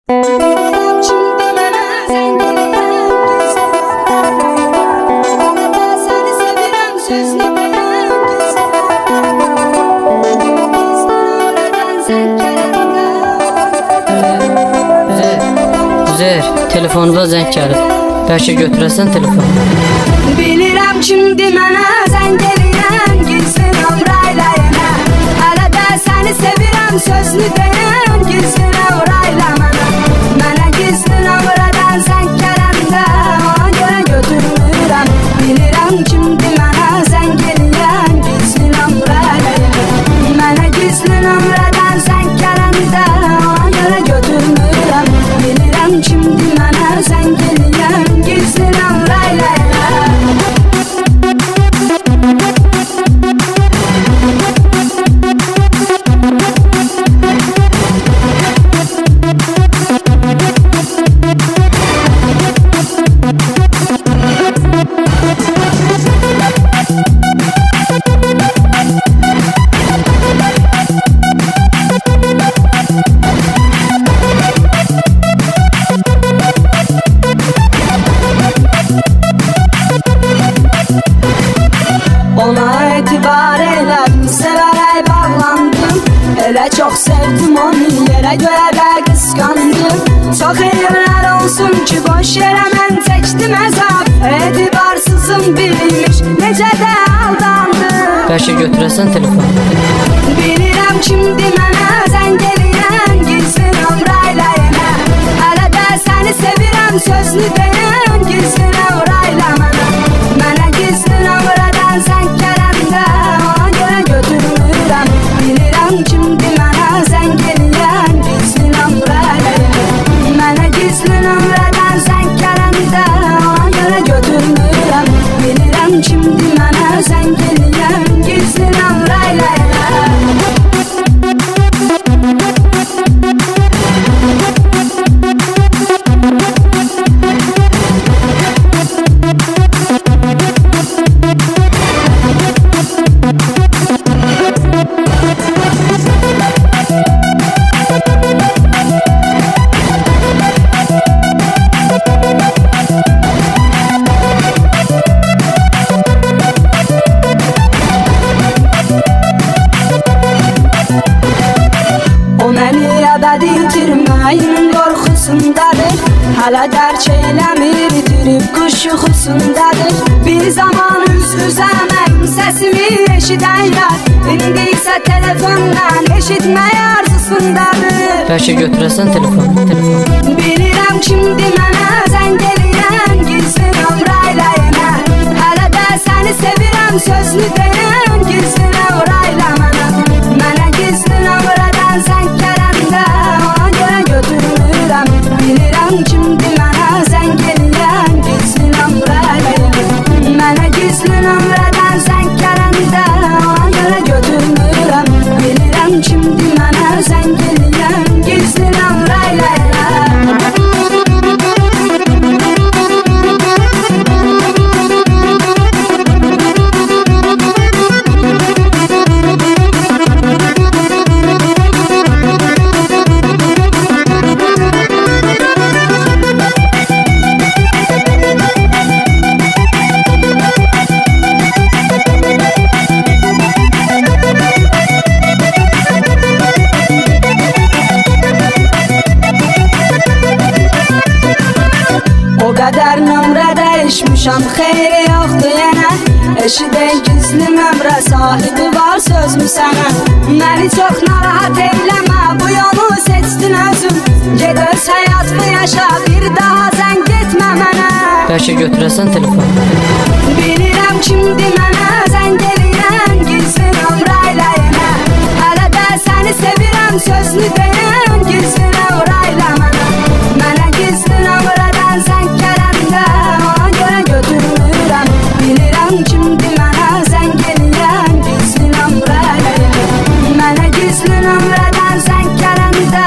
Üzeyir, telefonda zəng gəlib. Bəlkə götürəsən telefonu. Bilirəm kimdi mənə zəng eləyən, gizli nömrəylə yenə. Hələ də səni sevirəm sözlü deyən, gizli nömrəylə mənə. Mənə gizli nömrədən zəng gələndə, ona görə götürmürəm. Bilirəm kimdi mənə zəng eləyən, gizli nömrəylə yenə. Mənə gizli nömrədən zəng gələndə, ona görə götürmürəm. Bilirəm kimdi mənə zəng eləyən, gizli nömrəylə yenə. Ona etibar elədim, sevərək bağlandım. Elə çox sevdim onu, yerə görə də qısqandım. Çox elmlər olsun ki, boş yerə mən çəkdim əzab. Etibarsızım bilmiş, necə də aldandım. Bəlkə götürəsən telefonu. Bilirəm kimdi mənə zəng eləyən, gizli nömrəylə yenə. Hələ də səni sevirəm sözlü deyən, gizli nömrəylə mənə. Mənə gizli nömrədən zəng gələndə, ona görə götürmürəm. Bilirəm kimdi mənə zəng eləyən, gizli nömrəylə yenə. Mənə gizli nömrədən zəng gələndə, ona görə götürmürəm. Bilirəm kimdi mənə zəng eləyən, gizli nömrəylə yenə. O məni əbədi itirməyin qorxusundadır. Hələ dərk eyləmir, itirib quş yuxusundadır. Bir zaman üz-üzə mənim səsimi eşidənlər, İndi isə telefondan eşitmək arzusundadır. Bəlkə götürəsən telefonu. Bilirəm kimdi mənə zəng eləyən, gizli nömrəylə yenə. Hələ də səni sevirəm sözlü deyən, gizli nömrəylə mənə. Mənə gizli nömrədən zəng gələndə, ona görə götürmürəm. Bilirəm kimdi mənə zəng eləyən, gizli nömrəylə yenə. Mənə gizli nömrədən zəng gələndə, ona görə götürmürəm. Bilirəm kimdi mənə zəng eləyən, gizli nömrəylə yenə. O qədər nömrə dəyişmişəm, xeyri yoxdur yenə. Eşidən gizli nömrə sahibi var sözmü sənə. Məni çox narahat eyləmə, bu yolu seçdin özün. Ged öz həyatını yaşa, bir daha zəng etmə mənə. Bəlkə götürəsən telefonu. Bilirəm kimdi mənə zəng eləyən, gizli nömrəylə yenə. Hələ də səni sevirəm sözlü deyən, gizli nömrəylə mənə. Mənə gizli nömrədən zəng gələndə, ona görə götürmürəm. Bilirəm kimdi mənə zəng eləyən, gizli nömrəylə yenə. Mənə gizli nömrədən zəng gələndə,